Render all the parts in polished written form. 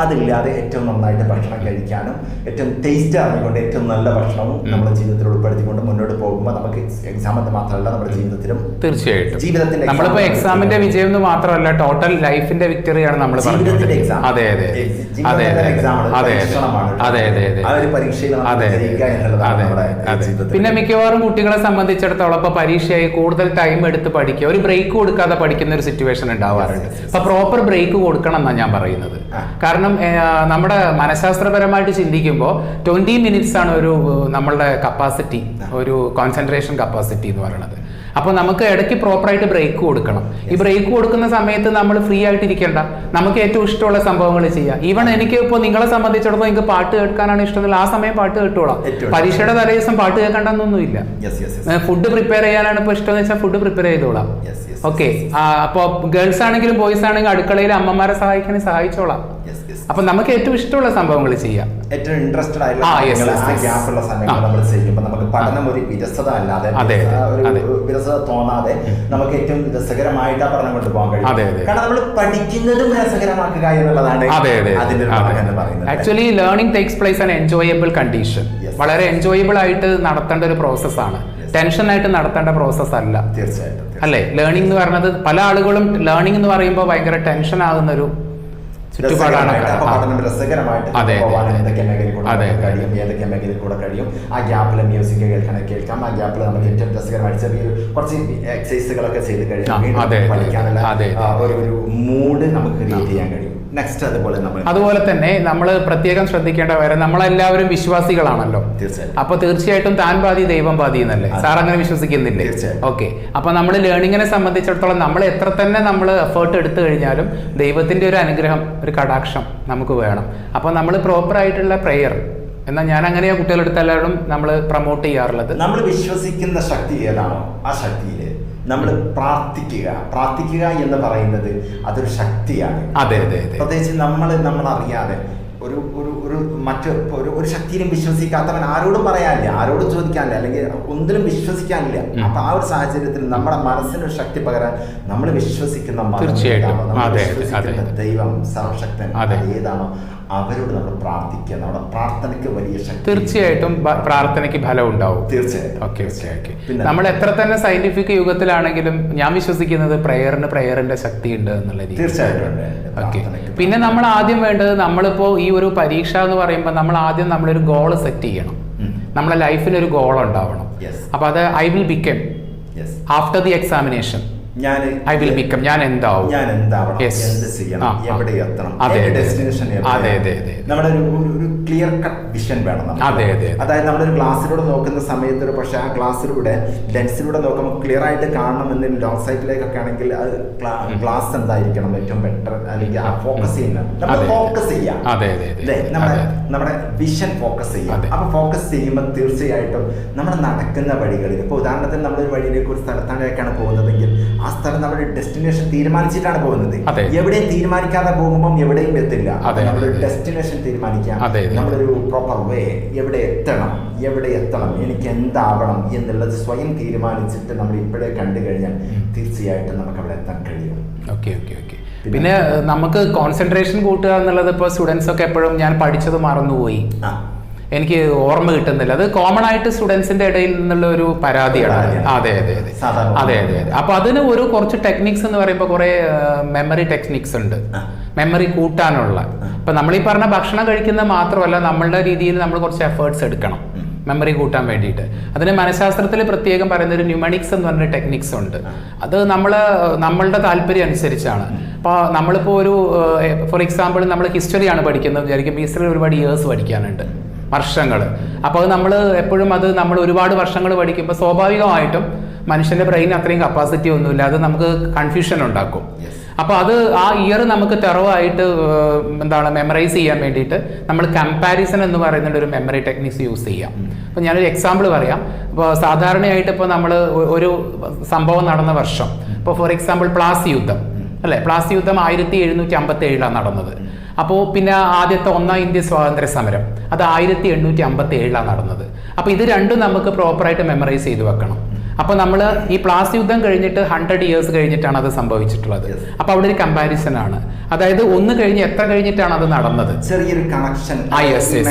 അതില്ലാതെ ഏറ്റവും നന്നായിട്ട് ഭക്ഷണം കഴിക്കാനും ഏറ്റവും ടേസ്റ്റ് അറിഞ്ഞുകൊണ്ട് ഏറ്റവും നല്ല ഭക്ഷണവും നമ്മുടെ ജീവിതത്തിൽ ഉൾപ്പെടുത്തിക്കൊണ്ട് മുന്നോട്ട് പോകുമ്പോൾ നമുക്ക് എക്സാം എന്ന് മാത്രമല്ല നമ്മുടെ ജീവിതത്തിലും തീർച്ചയായിട്ടും ജീവിതത്തിന്റെ നമ്മളിപ്പോ എക്സാമിന്റെ വിജയം എന്ന് മാത്രമല്ല ടോട്ടൽ ലൈഫിന്റെ വിക്ടറിയാണ് നമ്മൾ ജീവിതത്തിന്റെ എക്സാം. അതെ അതെ അതെ പിന്നെ മിക്കവാറും കുട്ടികളെ സംബന്ധിച്ചിടത്തോളം ഇപ്പൊ പരീക്ഷയായി കൂടുതൽ ടൈം എടുത്ത് പഠിക്കുക, ഒരു ബ്രേക്ക് കൊടുക്കാതെ പഠിക്കുന്ന ഒരു സിറ്റുവേഷൻ ഉണ്ടാവാറുണ്ട്. അപ്പൊ പ്രോപ്പർ ബ്രേക്ക് കൊടുക്കണം എന്നാണ് ഞാൻ പറയുന്നത്. കാരണം നമ്മുടെ മനഃശാസ്ത്രപരമായിട്ട് ചിന്തിക്കുമ്പോൾ 20 മിനിറ്റ്സ് ആണ് ഒരു നമ്മളുടെ കപ്പാസിറ്റി, ഒരു കോൺസെൻട്രേഷൻ കപ്പാസിറ്റി എന്ന് പറയുന്നത്. അപ്പോൾ നമുക്ക് ഇടയ്ക്ക് പ്രോപ്പറായിട്ട് ബ്രേക്ക് കൊടുക്കണം. ഈ ബ്രേക്ക് കൊടുക്കുന്ന സമയത്ത് നമ്മൾ ഫ്രീ ആയിട്ട് ഇരിക്കേണ്ട, നമുക്ക് ഏറ്റവും ഇഷ്ടമുള്ള സംഭവങ്ങൾ ചെയ്യാം. ഈവൻ എനിക്ക് ഇപ്പോൾ നിങ്ങളെ സംബന്ധിച്ചിടത്തോളം നിങ്ങൾക്ക് പാട്ട് കേൾക്കാനാണ് ഇഷ്ടമെങ്കിൽ ആ സമയം പാട്ട് കേട്ടോളാം. പരീക്ഷയുടെ തലേ ദിവസം പാട്ട് കേൾക്കേണ്ടെന്നൊന്നുമില്ല. ഫുഡ് പ്രിപ്പയർ ചെയ്യാനാണ് ഇപ്പോൾ ഇഷ്ടമെന്ന് വെച്ചാൽ ഫുഡ് പ്രിപ്പയർ ചെയ്തോളാം. ഓക്കെ, അപ്പോൾ ഗേൾസ് ആണെങ്കിലും ബോയ്സ് ആണെങ്കിലും അടുക്കളയിൽ അമ്മമാരെ സഹായിച്ചോളാം. അപ്പൊ നമുക്ക് ഏറ്റവും ഇഷ്ടമുള്ള സംഭവങ്ങൾ ചെയ്യാം. ഏറ്റവും ഇൻട്രസ്റ്റഡ് ആയിട്ടുള്ള സമയങ്ങൾ നമ്മൾ ചെയ്യുമ്പോൾ നമുക്ക് പഠനം ഒരു വിരസത അല്ലാതെ വിരസത തോന്നാതെ നമുക്ക് ഏറ്റവും രസകരമായിട്ട് ആ പഠനം കൊണ്ടുപോകാൻ കഴിയും. കാരണം നമ്മൾ പഠിക്കുന്നതും രസകരമാക്കുക എന്നുള്ളതാണ് അതിന്റെ എന്ന് പറയുന്നത്. Actually learning takes place an enjoyable condition. വളരെ എൻജോയബിൾ ആയിട്ട് നടത്തേണ്ട ഒരു പ്രോസസ്സാണ്, ടെൻഷൻ ആയിട്ട് നടത്തേണ്ട പ്രോസസ് അല്ല. തീർച്ചയായിട്ടും അല്ലേ? ലേണിംഗ് എന്ന് പറയുന്നത് പല ആളുകളും ലേണിംഗ് എന്ന് പറയുമ്പോൾ ഭയങ്കര ടെൻഷൻ ആകുന്ന ഒരു ചുറ്റുപാടാണ്. ഏതൊക്കെ മേഖലയിൽ കൂടെ കഴിയും, ആ ഗ്യാപ്പിൽ മ്യൂസിക് കേൾക്കാം, ആ ഗ്യാപ്പിൽ നമുക്ക് ഏറ്റവും രസകരമായിട്ട് ചെറിയൊരു കുറച്ച് എക്സസൈസുകളൊക്കെ ചെയ്ത് കഴിയും, പഠിക്കാനുള്ള ഒരു മൂഡ് നമുക്ക് ക്രിയേറ്റ് ചെയ്യാൻ കഴിയും. നെക്സ്റ്റ് അതുപോലെ തന്നെ നമ്മൾ പ്രത്യേകം ശ്രദ്ധിക്കേണ്ട കാര്യം, നമ്മളെല്ലാവരും വിശ്വാസികളാണല്ലോ. അപ്പൊ തീർച്ചയായിട്ടും താൻ പാതി ദൈവം പാതി എന്നല്ലേ സാർ, അങ്ങനെ വിശ്വസിക്കുന്നില്ലേ? ഓക്കെ, അപ്പൊ നമ്മൾ ലേണിങ്ങിനെ സംബന്ധിച്ചിടത്തോളം നമ്മൾ എത്ര തന്നെ നമ്മൾ എഫേർട്ട് എടുത്തു കഴിഞ്ഞാലും ദൈവത്തിന്റെ ഒരു അനുഗ്രഹം, ഒരു കടാക്ഷം നമുക്ക് വേണം. അപ്പൊ നമ്മൾ പ്രോപ്പർ ആയിട്ടുള്ള പ്രെയർ, എന്നാൽ ഞാൻ അങ്ങനെയാ കുട്ടികളെടുത്ത് എല്ലാവരും നമ്മൾ പ്രൊമോട്ട് ചെയ്യാറുള്ളത്. നമ്മൾ വിശ്വസിക്കുന്ന ശക്തി ഏതാണോ ആ ശക്തിയിൽ നമ്മൾ പ്രാർത്ഥിക്കുക എന്ന് പറയുന്നത് അതൊരു ശക്തിയാണ്. അതെ അതെ അതെ. പ്രത്യേകിച്ച് നമ്മൾ അറിയാതെ ഒരു ശക്തിയിലും വിശ്വസിക്കാത്തവൻ ആരോടും പറയാനില്ല, ആരോടും ചോദിക്കാനില്ല, അല്ലെങ്കിൽ ഒന്നിലും വിശ്വസിക്കാനില്ല. അപ്പൊ ആ ഒരു സാഹചര്യത്തിൽ നമ്മുടെ മനസ്സിനൊരു ശക്തി പകരാൻ നമ്മൾ വിശ്വസിക്കുന്ന ദൈവം സർവശക്തൻ ഏതാണോ അവരോട് നമ്മൾ പ്രാർത്ഥിക്കുക. നമ്മുടെ പ്രാർത്ഥനയ്ക്ക് വലിയ ശക്തി, തീർച്ചയായിട്ടും പ്രാർത്ഥനയ്ക്ക് ഫലം ഉണ്ടാവും. തീർച്ചയായിട്ടും. ഓക്കെ. നമ്മൾ എത്ര തന്നെ സയന്റിഫിക് യുഗത്തിലാണെങ്കിലും ഞാൻ വിശ്വസിക്കുന്നത് പ്രയറിന്റെ ശക്തി ഉണ്ട് എന്നുള്ള രീതി. തീർച്ചയായിട്ടും. ഓക്കെ. പിന്നെ നമ്മൾ ആദ്യം വേണ്ടത്, നമ്മളിപ്പോ ഈ ഒരു പരീക്ഷ എന്ന് പറയുമ്പോൾ നമ്മൾ ആദ്യം നമ്മളൊരു ഗോൾ സെറ്റ് ചെയ്യണം. നമ്മളെ ലൈഫിൽ ഒരു ഗോൾ ഉണ്ടാവണം. അപ്പൊ അത് I will become after the examination. I will become, ഞാൻ എന്താവും, എന്ത് ചെയ്യണം, എവിടെ എത്തണം, ഡെസ്റ്റിനേഷൻ. നമ്മുടെ ഒരു ക്ലിയർ കട്ട് വിഷൻ വേണം. അതായത് നമ്മളൊരു ഗ്ലാസ്സിലൂടെ നോക്കുന്ന സമയത്ത് പക്ഷെ ആ ഗ്ലാസ്സിലൂടെ ലെൻസിലൂടെ നോക്കുമ്പോൾ ക്ലിയർ ആയിട്ട് കാണണമെന്ന് ലോങ് സൈറ്റിലേക്കൊക്കെ ആണെങ്കിൽ അത് ഗ്ലാസ് എന്തായിരിക്കണം ഏറ്റവും ബെറ്റർ, അല്ലെങ്കിൽ ആ ഫോക്കസ് ചെയ്യുന്നത് ഫോക്കസ് ചെയ്യാം. നമ്മുടെ വിഷൻ ഫോക്കസ് ചെയ്യാം. അപ്പൊ ഫോക്കസ് ചെയ്യുമ്പോൾ തീർച്ചയായിട്ടും നമ്മൾ നടക്കുന്ന വഴികളിൽ, ഇപ്പൊ ഉദാഹരണത്തിന് നമ്മളൊരു വഴിയിലേക്ക് ഒരു സ്ഥലത്താണേക്കാണ് പോകുന്നതെങ്കിൽ ആ സ്ഥലം നമ്മുടെ ഡെസ്റ്റിനേഷൻ തീരുമാനിച്ചിട്ടാണ് പോകുന്നത്. എവിടെയും തീരുമാനിക്കാതെ പോകുമ്പോൾ എവിടെയും എത്തില്ല. നമ്മളൊരു ഡെസ്റ്റിനേഷൻ തീരുമാനിക്കാം, നമ്മളൊരു പ്രോപ്പർ വേ, എവിടെ എത്തണം, എനിക്ക് എന്താവണം എന്നുള്ളത് സ്വയം തീരുമാനിച്ചിട്ട് നമ്മൾ ഇപ്പോഴേ കണ്ടു കഴിഞ്ഞാൽ തീർച്ചയായിട്ടും നമുക്ക് അവിടെ എത്താൻ കഴിയും. ഓക്കെ. പിന്നെ നമുക്ക് കോൺസെൻട്രേഷൻ കൂട്ടുക എന്നുള്ളത് ഇപ്പോൾ സ്റ്റുഡൻസ് ഒക്കെ എപ്പോഴും ഞാൻ പഠിച്ചത് മറന്നുപോയി, എനിക്ക് ഓർമ്മ കിട്ടുന്നില്ല, അത് കോമൺ ആയിട്ട് സ്റ്റുഡൻസിന്റെ ഇടയിൽ നിന്നുള്ള ഒരു പരാതിയാണ്. അതെ. അപ്പൊ അതിന് കുറച്ച് ടെക്നിക്സ് എന്ന് പറയുമ്പോൾ കുറെ മെമ്മറി ടെക്നിക്സ് ഉണ്ട്, മെമ്മറി കൂട്ടാനുള്ള. ഇപ്പൊ നമ്മളീ പറഞ്ഞ ഭക്ഷണം കഴിക്കുന്നത് മാത്രമല്ല, നമ്മളുടെ രീതിയിൽ നമ്മൾ കുറച്ച് എഫേർട്സ് എടുക്കണം മെമ്മറി കൂട്ടാൻ വേണ്ടിയിട്ട്. അതിന് മനഃശാസ്ത്രത്തിൽ പ്രത്യേകം പറയുന്ന ഒരു ന്യൂമണിക്സ് എന്ന് പറഞ്ഞ ടെക്നിക്സ് ഉണ്ട്. അത് നമ്മളുടെ താല്പര്യം അനുസരിച്ചാണ്. അപ്പോൾ നമ്മളിപ്പോൾ ഫോർ എക്സാമ്പിൾ നമ്മൾ ഹിസ്റ്ററിയാണ് പഠിക്കുന്നത് വിചാരിക്കും, ഹിസ്റ്ററി ഒരുപാട് ഇയേഴ്സ് പഠിക്കാനുണ്ട്, വർഷങ്ങൾ. അപ്പോൾ അത് നമ്മൾ ഒരുപാട് വർഷങ്ങൾ പഠിക്കുമ്പോൾ സ്വാഭാവികമായിട്ടും മനുഷ്യന്റെ ബ്രെയിൻ അത്രയും കപ്പാസിറ്റി ഒന്നുമില്ല, അത് നമുക്ക് കൺഫ്യൂഷൻ ഉണ്ടാക്കും. അപ്പോൾ ആ ഇയർ നമുക്ക് തെറവായിട്ട് മെമ്മറൈസ് ചെയ്യാൻ വേണ്ടിയിട്ട് നമ്മൾ കമ്പാരിസൺ എന്ന് പറയുന്ന ഒരു മെമ്മറി ടെക്നിക്സ് യൂസ് ചെയ്യാം. അപ്പോൾ ഞാനൊരു എക്സാമ്പിൾ പറയാം. ഇപ്പോൾ സാധാരണയായിട്ട് ഇപ്പോൾ നമ്മൾ ഒരു സംഭവം നടന്ന വർഷം, ഇപ്പോൾ ഫോർ എക്സാമ്പിൾ പ്ലാസി യുദ്ധം അല്ലേ, പ്ലാസി യുദ്ധം 1757 നടന്നത്. അപ്പോൾ പിന്നെ ആദ്യത്തെ ഒന്നാം ഇന്ത്യ സ്വാതന്ത്ര്യ സമരം അത് 1857 നടന്നത്. അപ്പോൾ ഇത് രണ്ടും നമുക്ക് പ്രോപ്പറായിട്ട് മെമ്മറൈസ് ചെയ്ത് വെക്കണം. അപ്പൊ നമ്മൾ ഈ പ്ലാസി യുദ്ധം കഴിഞ്ഞിട്ട് 100 years കഴിഞ്ഞിട്ടാണ് അത് സംഭവിച്ചിട്ടുള്ളത്. അപ്പൊ അവിടെ ഒരു കമ്പാരിസൺ ആണ്, അതായത് ഒന്ന് കഴിഞ്ഞ് എത്ര കഴിഞ്ഞിട്ടാണ് അത് നടന്നത്, ചെറിയൊരു കണക്ഷൻ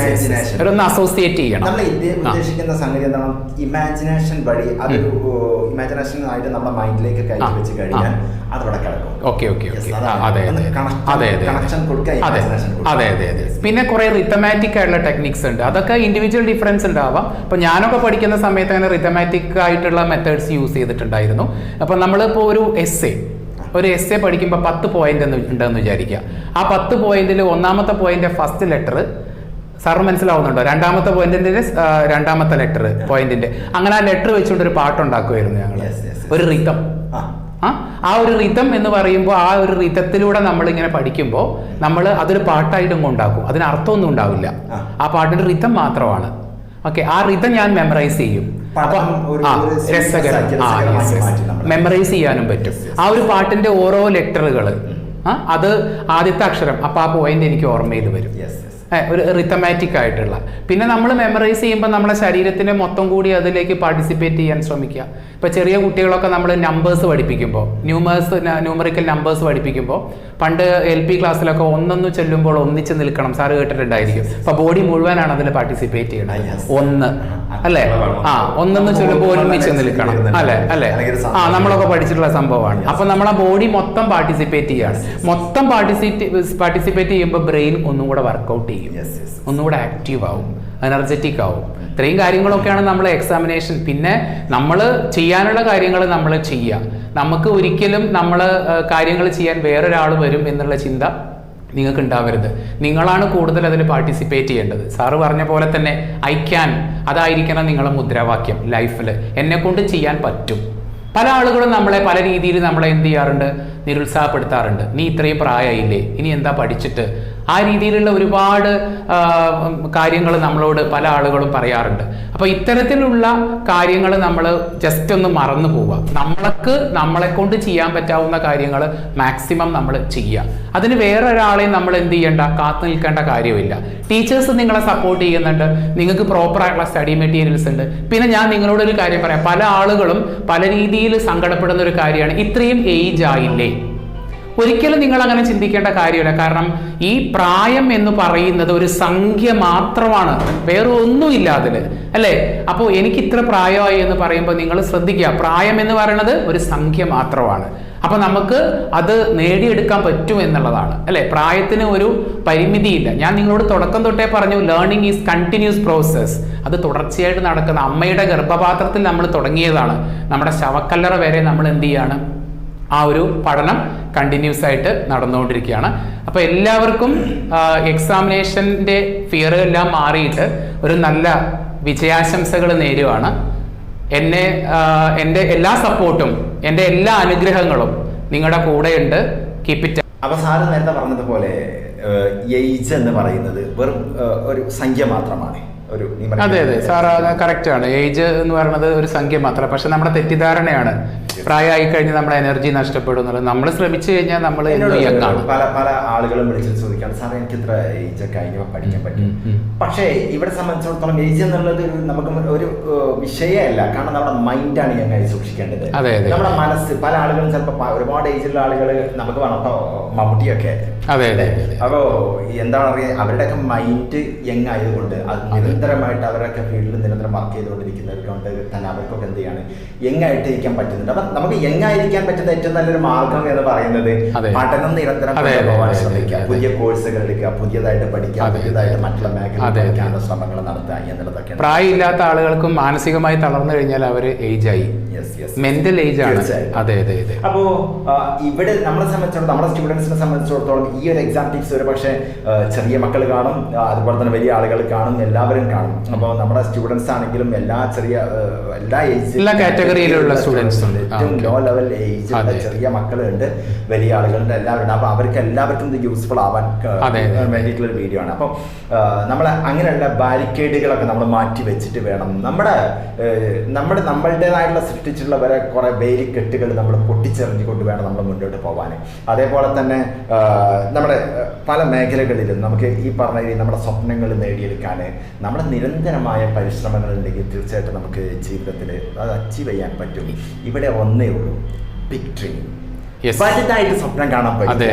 ഒന്ന് അസോസിയേറ്റ് ചെയ്യണം. നമ്മൾ ഉദ്ദേശിക്കുന്ന സംഗതി എന്താണ്, ഇമാജിനേഷൻ വഴി അതൊരു ഇമാജിനേഷൻ ആയിട്ട് നമ്മുടെ മൈൻഡിലേക്ക് കയറ്റി വെച്ച് കഴിഞ്ഞാൽ അതവിടെ കിടക്കും. ഓക്കെ ഓക്കെ ഓക്കെ, അതെ അതെ അതെ അതെ അതെ അതെ. പിന്നെ കുറെ റിത്തമാറ്റിക് ആയിട്ടുള്ള ടെക്നിക്സ് ഉണ്ട്, അതൊക്കെ ഇൻഡിവിജ്വൽ ഡിഫറൻസ് ഉണ്ടാവാം. അപ്പൊ ഞാനൊക്കെ പഠിക്കുന്ന സമയത്ത് അങ്ങനെ റിത്തമാറ്റിക് ആയിട്ടുള്ള മെത്തേഡ്സ് യൂസ് ചെയ്തിട്ടുണ്ടായിരുന്നു. അപ്പൊ നമ്മളിപ്പോൾ ഒരു എസ്സേ പഠിക്കുമ്പോൾ 10 പോയിന്റ് ഉണ്ടെന്ന് വിചാരിക്കുക. ആ 10 പോയിന്റിൽ ഒന്നാമത്തെ പോയിന്റ് ഫസ്റ്റ് ലെറ്റർ സാറിന് മനസ്സിലാവുന്നുണ്ടോ, രണ്ടാമത്തെ പോയിന്റിന്റെ രണ്ടാമത്തെ ലെറ്റർ പോയിന്റിന്റെ, അങ്ങനെ ആ ലെറ്റർ വെച്ചുകൊണ്ട് ഒരു പാട്ടുണ്ടാക്കുമായിരുന്നു ഞങ്ങൾ, ഒരു റിതം. ആ ഒരു റിതം എന്ന് പറയുമ്പോൾ ആ ഒരു റിതത്തിലൂടെ നമ്മൾ ഇങ്ങനെ പഠിക്കുമ്പോൾ നമ്മൾ അതൊരു പാട്ടായിട്ടും ഉണ്ടാക്കും, അതിന് അർത്ഥമൊന്നും ഉണ്ടാവില്ല, ആ പാട്ടിന്റെ റിതം മാത്രമാണ്. ഓക്കെ, ആ റിതം ഞാൻ മെമ്മറൈസ് ചെയ്യും. മെമ്മറൈസ് ചെയ്യാനും പറ്റും. ആ ഒരു പാട്ടിന്റെ ഓരോ ലെറ്ററുകൾ, അത് ആദ്യത്തെ അക്ഷരം, അപ്പൊ ആ പോയിന്റ് എനിക്ക് ഓർമ്മയിൽ വരും, ഒരു റിത്തമാറ്റിക് ആയിട്ടുള്ള. പിന്നെ നമ്മൾ മെമ്മറൈസ് ചെയ്യുമ്പോൾ നമ്മളെ ശരീരത്തിനെ മൊത്തം കൂടി അതിലേക്ക് പാർട്ടിസിപ്പേറ്റ് ചെയ്യാൻ ശ്രമിക്കുക. ഇപ്പൊ ചെറിയ കുട്ടികളൊക്കെ നമ്മൾ നമ്പേഴ്സ് പഠിപ്പിക്കുമ്പോൾ, ന്യൂമറിക്കൽ നമ്പേഴ്സ് പഠിപ്പിക്കുമ്പോൾ, പണ്ട് LP ക്ലാസ്സിലൊക്കെ ഒന്നൊന്ന് ചെല്ലുമ്പോൾ ഒന്നിച്ച് നിൽക്കണം, സാറ് കേട്ടിട്ടുണ്ടായിരിക്കും. അപ്പൊ ബോഡി മുഴുവനാണ് അതിൽ പാർട്ടിസിപ്പേറ്റ് ചെയ്യണം. ഒന്ന് അല്ലെ, ഒന്നൊന്ന് ചെല്ലുമ്പോൾ ഒരുമിച്ച് നിൽക്കണം, അല്ലെ നമ്മളൊക്കെ പഠിച്ചിട്ടുള്ള സംഭവമാണ്. അപ്പൊ നമ്മൾ ആ ബോഡി മൊത്തം പാർട്ടിസിപ്പേറ്റ് ചെയ്യാണ്. മൊത്തം പാർട്ടിസിപ്പേറ്റ് ചെയ്യുമ്പോൾ ബ്രെയിൻ ഒന്നും കൂടെ വർക്ക്ഔട്ട് ചെയ്യും, ഒന്നുകൂടെ ആക്റ്റീവ് ആവും, എനർജറ്റിക് ആവും. ഇത്രയും കാര്യങ്ങളൊക്കെയാണ് നമ്മൾ എക്സാമിനേഷൻ. പിന്നെ നമ്മൾ ചെയ്യാനുള്ള കാര്യങ്ങൾ നമ്മൾ ചെയ്യുക. നമുക്ക് ഒരിക്കലും നമ്മൾ കാര്യങ്ങൾ ചെയ്യാൻ വേറൊരാൾ വരും എന്നുള്ള ചിന്ത നിങ്ങൾക്ക് ഉണ്ടാവരുത്. നിങ്ങളാണ് കൂടുതൽ അതിൽ പാർട്ടിസിപ്പേറ്റ് ചെയ്യേണ്ടത്. സാറ് പറഞ്ഞ പോലെ തന്നെ ഐ ക്യാൻ, അതായിരിക്കണം നിങ്ങളുടെ മുദ്രാവാക്യം ലൈഫിൽ. എന്നെക്കൊണ്ട് ചെയ്യാൻ പറ്റും. പല ആളുകളും നമ്മളെ പല രീതിയിൽ നമ്മളെ എന്ത് ചെയ്യാറുണ്ട്, നിരുത്സാഹപ്പെടുത്താറുണ്ട്. നീ ഇത്രയും പ്രായമായില്ലേ, ഇനി എന്താ പഠിച്ചിട്ട്, ആ രീതിയിലുള്ള ഒരുപാട് കാര്യങ്ങൾ നമ്മളോട് പല ആളുകളും പറയാറുണ്ട്. അപ്പോൾ ഇത്തരത്തിലുള്ള കാര്യങ്ങൾ നമ്മൾ ജസ്റ്റ് ഒന്ന് മറന്നു പോവുക. നമ്മളെ കൊണ്ട് ചെയ്യാൻ പറ്റാവുന്ന കാര്യങ്ങൾ മാക്സിമം നമ്മൾ ചെയ്യുക. അതിന് വേറെ ഒരാളെയും നമ്മൾ എന്ത് ചെയ്യേണ്ട, കാത്തു നിൽക്കേണ്ട കാര്യമില്ല. ടീച്ചേഴ്സ് നിങ്ങളെ സപ്പോർട്ട് ചെയ്യുന്നുണ്ട്, നിങ്ങൾക്ക് പ്രോപ്പറായിട്ടുള്ള സ്റ്റഡി മെറ്റീരിയൽസ് ഉണ്ട്. പിന്നെ ഞാൻ നിങ്ങളോടൊരു കാര്യം പറയാം, പല ആളുകളും പല രീതിയിൽ സങ്കടപ്പെടുന്ന ഒരു കാര്യമാണ്, ഇത്രയും ഏജ് ആയില്ലേ. ഒരിക്കലും നിങ്ങൾ അങ്ങനെ ചിന്തിക്കേണ്ട കാര്യമില്ല. കാരണം ഈ പ്രായം എന്ന് പറയുന്നത് ഒരു സംഖ്യ മാത്രമാണ്, വേറെ ഒന്നുമില്ല അതിൽ, അല്ലേ? അപ്പോൾ എനിക്ക് ഇത്ര പ്രായമായി എന്ന് പറയുമ്പോൾ നിങ്ങൾ ശ്രദ്ധിക്കുക, പ്രായം എന്ന് പറയുന്നത് ഒരു സംഖ്യ മാത്രമാണ്. അപ്പൊ നമുക്ക് അത് നേടിയെടുക്കാൻ പറ്റും എന്നുള്ളതാണ്, അല്ലെ? പ്രായത്തിന് ഒരു പരിമിതിയില്ല. ഞാൻ നിങ്ങളോട് തുടക്കം തൊട്ടേ പറഞ്ഞു, ലേണിംഗ് ഈസ് കണ്ടിന്യൂസ് പ്രോസസ്. അത് തുടർച്ചയായിട്ട് നടക്കുന്ന, അമ്മയുടെ ഗർഭപാത്രത്തിൽ നമ്മൾ തുടങ്ങിയതാണ്, നമ്മുടെ ശവക്കല്ലറ വരെ നമ്മൾ എന്ത് ചെയ്യാണ്, ആ ഒരു പഠനം കണ്ടിന്യൂസ് ആയിട്ട് നടന്നുകൊണ്ടിരിക്കുകയാണ്. അപ്പോൾ എല്ലാവർക്കും എക്സാമിനേഷൻ്റെ ഫിയർ എല്ലാം മാറിയിട്ട് ഒരു നല്ല വിജയാശംസകൾ നേരുവാണ്. എൻ്റെ എല്ലാ സപ്പോർട്ടും, എൻ്റെ എല്ലാ അനുഗ്രഹങ്ങളും നിങ്ങളുടെ കൂടെയുണ്ട്. Keep it. അപ്പോൾ സാറ് നേരത്തെ പറഞ്ഞതുപോലെ ഏജ് എന്ന് പറയുന്നത് വെറും ഒരു സംഖ്യ മാത്രമാണ്. അതെ അതെ സാർ, കറക്റ്റ് ആണ്. ഏജ് എന്ന് പറയുന്നത് ഒരു സംഖ്യ മാത്രം. പക്ഷെ നമ്മുടെ തെറ്റിദ്ധാരണയാണ്, പ്രായമായി കഴിഞ്ഞാൽ നമ്മുടെ എനർജി നഷ്ടപ്പെടും എന്നുള്ളത്. നമ്മൾ ശ്രമിച്ചു കഴിഞ്ഞാൽ നമ്മൾ പല ആളുകളും വിളിച്ചിട്ട് ചോദിക്കാണ്, സാറേ എനിക്ക് ഇത്ര ഏജ് കഴിഞ്ഞാൽ പഠിക്കാൻ പറ്റും. പക്ഷേ ഇവിടെ സംബന്ധിച്ചിടത്തോളം ഏജ് എന്നുള്ളത് നമുക്ക് ഒരു വിഷയമല്ല. കാരണം നമ്മുടെ മൈൻഡാണ് ഞങ്ങൾ സൂക്ഷിക്കേണ്ടത്, നമ്മുടെ മനസ്സ്. പല ആളുകളും ചിലപ്പോൾ ഒരുപാട് ഏജുള്ള ആളുകൾ നമുക്ക് വന്നപ്പോ മമ്മൂട്ടിയൊക്കെ, അതെ അതെ. അപ്പോ എന്താണ് പറയുക, അവരുടെയൊക്കെ മൈൻഡ് യങ് ആയതുകൊണ്ട് അത് നിരന്തരമായിട്ട് അവരൊക്കെ ഫീൽഡിൽ നിരന്തരം വർക്ക് ചെയ്തുകൊണ്ടിരിക്കുന്നവരുകൊണ്ട് തന്നെ അവർക്കൊക്കെ എന്ത് ചെയ്യാണ്, യങ് ആയിട്ട് ഇരിക്കാൻ പറ്റുന്നുണ്ട്. അപ്പൊ നമുക്ക് യങ് ആയിരിക്കാൻ പറ്റുന്ന ഏറ്റവും നല്ലൊരു മാർഗം എന്ന് പറയുന്നത് പഠനം നിരന്തരം പോകാൻ ശ്രമിക്കുക, പുതിയ കോഴ്സുകൾ എടുക്കുക, പുതിയതായിട്ട് പഠിക്കുക, പുതിയതായിട്ട് മറ്റുള്ള മേഖലയിലുള്ള ശ്രമങ്ങൾ നടത്തുക എന്നുള്ളതൊക്കെ. പ്രായമില്ലാത്ത ആളുകൾക്കും മാനസികമായി തളർന്നു കഴിഞ്ഞാൽ അവർ ഏജ് ആയി, മെന്റൽ ഏജ് ആണ്. അതെ അതെ അതെ. അപ്പോ ഇവിടെ നമ്മളെ സംബന്ധിച്ചിടത്തോളം, നമ്മുടെ സ്റ്റുഡൻസിനെ സംബന്ധിച്ചിടത്തോളം ഈ ഒരു എക്സാം ടിപ്സ് ഒരു പക്ഷേ ചെറിയ മക്കൾ കാണും, അതുപോലെ തന്നെ വലിയ ആളുകൾ കാണും, എല്ലാവരും കാണും. അപ്പോൾ നമ്മുടെ സ്റ്റുഡൻസ് ആണെങ്കിലും എല്ലാ ഏജ്, എല്ലാ കാറ്റഗറിയിലുള്ള സ്റ്റുഡൻസ് ഉണ്ട്. ഏറ്റവും ലോ ലെവൽ ഏജ് ചെറിയ മക്കളുണ്ട്, വലിയ ആളുകളുണ്ട്, എല്ലാവരുണ്ട്. അപ്പൊ അവർക്ക് എല്ലാവർക്കും ഇത് യൂസ്ഫുൾ ആവാൻ വേണ്ടിയിട്ടുള്ള ഒരു വീഡിയോ ആണ്. അപ്പം നമ്മൾ അങ്ങനെയുള്ള ബാരിക്കേഡുകളൊക്കെ നമ്മൾ മാറ്റി വെച്ചിട്ട് വേണം നമ്മളുടേതായിട്ടുള്ള സൃഷ്ടിച്ചിട്ടുള്ള വരെ കുറെ വേലിക്കെട്ടുകൾ നമ്മൾ പൊട്ടിച്ചെറിഞ്ഞുകൊണ്ട് വേണം നമ്മൾ മുന്നോട്ട് പോകാൻ. അതേപോലെ തന്നെ നമ്മുടെ പല മേഖലകളിലും നമുക്ക് ഈ പറഞ്ഞ നമ്മുടെ സ്വപ്നങ്ങൾ നേടിയെടുക്കാൻ നമ്മുടെ നിരന്തരമായ പരിശ്രമങ്ങൾ ഉണ്ടെങ്കിൽ തീർച്ചയായിട്ടും നമുക്ക് ജീവിതത്തിൽ അത് അച്ചീവ് ചെയ്യാൻ പറ്റും. ഇവിടെ ഒന്നേ ഉള്ളൂ, ബിഗ് ഡ്രീം. വലുതായിട്ട് സ്വപ്നം കാണാൻ പഠിക്കുക,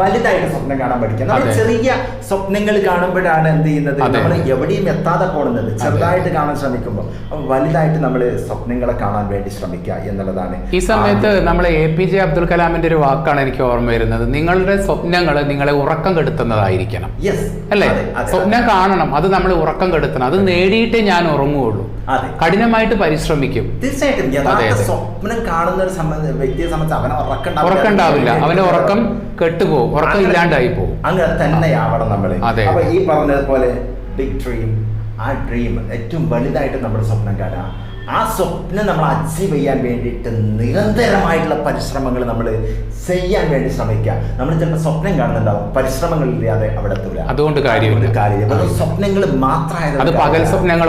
വലുതായിട്ട് സ്വപ്നം കാണാൻ പഠിക്കുക. നമ്മൾ ചെറിയ സ്വപ്നങ്ങൾ കാണുമ്പോഴാണ് എന്ത് ചെയ്യുന്നത്, നമ്മൾ എവിടെയും എത്താതെ പോകുന്നത്. ചെറുതായിട്ട് കാണാൻ ശ്രമിക്കുമ്പോൾ വലുതായിട്ട് നമ്മൾ സ്വപ്നങ്ങളെ കാണാൻ വേണ്ടി ശ്രമിക്കുക എന്നുള്ളതാണ്. ഈ സമയത്ത് നമ്മൾ APJ അബ്ദുൽ കലാമിന്റെ ഒരു വാക്കാണ് എനിക്ക് ഓർമ്മ വരുന്നത്, നിങ്ങളുടെ സ്വപ്നങ്ങൾ നിങ്ങളെ ഉറക്കം കെടുത്തുന്നതായിരിക്കണം. അല്ലേ? സ്വപ്നം കാണണം, അത് നമ്മൾ ഉറക്കം കെടുത്തണം, അത് നേടിയിട്ടേ ഞാൻ ഉറങ്ങുകയുള്ളൂ, കഠിനമായിട്ട് പരിശ്രമിക്കും. തീർച്ചയായിട്ടും സ്വപ്നം കാണുന്ന ഒരു വ്യക്തിയെ സംബന്ധിച്ച് അവനെ ഉറക്കണ്ടാവില്ല, അവന്റെ ഉറക്കം കെട്ടുപോകും, ഉറക്കം ഇല്ലാണ്ടായി പോകും. അങ്ങനെ തന്നെയാവണം നമ്മള്. അപ്പൊ ഈ പറഞ്ഞതുപോലെ ബിഗ് ഡ്രീം, ആ ഡ്രീം ഏറ്റവും വലുതായിട്ട് നമ്മുടെ സ്വപ്നം കാണുക, ആ സ്വപ്നം നമ്മൾ അച്ചീവ് ചെയ്യാൻ വേണ്ടിയിട്ട് നിരന്തരമായിട്ടുള്ള പരിശ്രമങ്ങൾ നമ്മൾ ചെയ്യാൻ വേണ്ടി ശ്രമിക്കുക. നമ്മൾ ചിലപ്പോൾ സ്വപ്നം കാണുന്നുണ്ടാവും, പരിശ്രമങ്ങളില്ലാതെ അവിടെ എത്തൂല. അതുകൊണ്ട് കാര്യമില്ല. സ്വപ്നങ്ങൾ മാത്രമായത് അത് പകൽ സ്വപ്നങ്ങൾ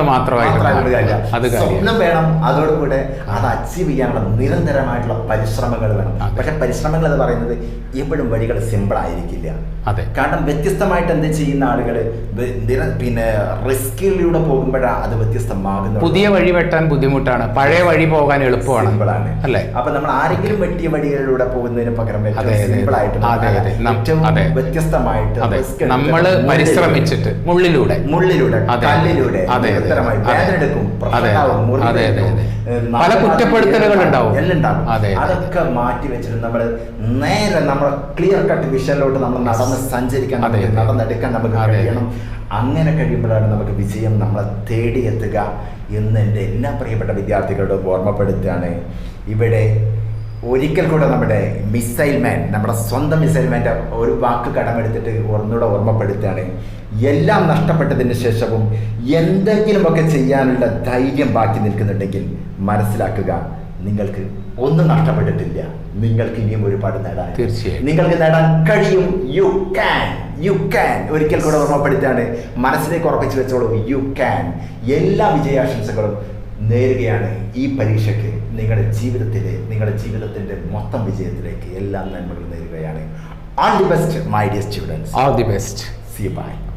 സ്വപ്നം വേണം, അതോടുകൂടെ അത് അച്ചീവ് ചെയ്യാനുള്ള നിരന്തരമായിട്ടുള്ള പരിശ്രമങ്ങൾ വേണം. പക്ഷെ പരിശ്രമങ്ങൾ എന്ന് പറയുന്നത് എപ്പോഴും വഴികൾ സിമ്പിൾ ആയിരിക്കില്ല. കാരണം വ്യത്യസ്തമായിട്ട് എന്ത് ചെയ്യുന്ന ആളുകൾ പിന്നെ റിസ്കിലൂടെ പോകുമ്പോഴാണ് അത് വ്യത്യസ്തമാകുന്നത്. പുതിയ വഴി വെട്ടാൻ ബുദ്ധിമുട്ടാണ്, പഴയ വഴി പോകാൻ എളുപ്പമാണ്, സിമ്പിളാണ് അല്ലേ? അപ്പൊ നമ്മൾ ആരെങ്കിലും വെട്ടിയ വഴികളിലൂടെ പോകുന്നതിന് പകരം സിമ്പിൾ ആയിട്ട് ഏറ്റവും വ്യത്യസ്തമായിട്ട് നമ്മൾ പരിശ്രമിച്ചിട്ട് മുള്ളിലൂടെ കല്ലിലൂടെ വേദനെടുക്കും, പല കുറ്റപ്പെടുത്തലുകൾ ഉണ്ടാവും, അതൊക്കെ മാറ്റി വെച്ചിട്ട് നമ്മൾ നേരെ നമ്മുടെ ക്ലിയർ കട്ട് വിഷനിലോട്ട് നമ്മൾ നടന്ന് സഞ്ചരിക്കാൻ, നടന്നെടുക്കാൻ നമുക്ക് കഴിയണം. അങ്ങനെ കഴിയുമ്പോഴാണ് നമുക്ക് വിജയം നമ്മളെ തേടിയെത്തുക എന്ന് എൻ്റെ എല്ലാ പ്രിയപ്പെട്ട വിദ്യാർത്ഥികളോട് ഓർമ്മപ്പെടുത്തുകയാണ്. ഇവിടെ ഒരിക്കൽ കൂടെ നമ്മുടെ മിസൈൽ മാൻ, നമ്മുടെ സ്വന്തം മിസൈൽ മാൻ്റെ ഒരു വാക്ക് കടമെടുത്തിട്ട് ഒന്നുകൂടെ ഓർമ്മപ്പെടുത്തുകയാണ്. എല്ലാം നഷ്ടപ്പെട്ടതിന് ശേഷവും എന്തെങ്കിലുമൊക്കെ ചെയ്യാനുള്ള ധൈര്യം ബാക്കി നിൽക്കുന്നുണ്ടെങ്കിൽ മനസ്സിലാക്കുക, നിങ്ങൾക്ക് ഒന്നും നഷ്ടപ്പെട്ടിട്ടില്ല. നിങ്ങൾക്ക് ഇനിയും ഒരുപാട് നേടാൻ, തീർച്ചയായും നിങ്ങൾക്ക് നേടാൻ കഴിയും. യു ക്യാൻ ഒരിക്കൽ കൂടെ ഓർമ്മപ്പെടുത്തുകയാണ്. മനസ്സിലേക്ക് ഉറപ്പിച്ചു വെച്ചോളൂ, യു ക്യാൻ. എല്ലാ വിജയാശംസകളും നേരുകയാണ് ഈ പരീക്ഷയ്ക്ക്. നിങ്ങളുടെ ജീവിതത്തിൻ്റെ മൊത്തം വിജയത്തിലേക്ക് എല്ലാ നന്മകളും നേരുകയാണ്. All the best my dear students. All the best. See you. Bye.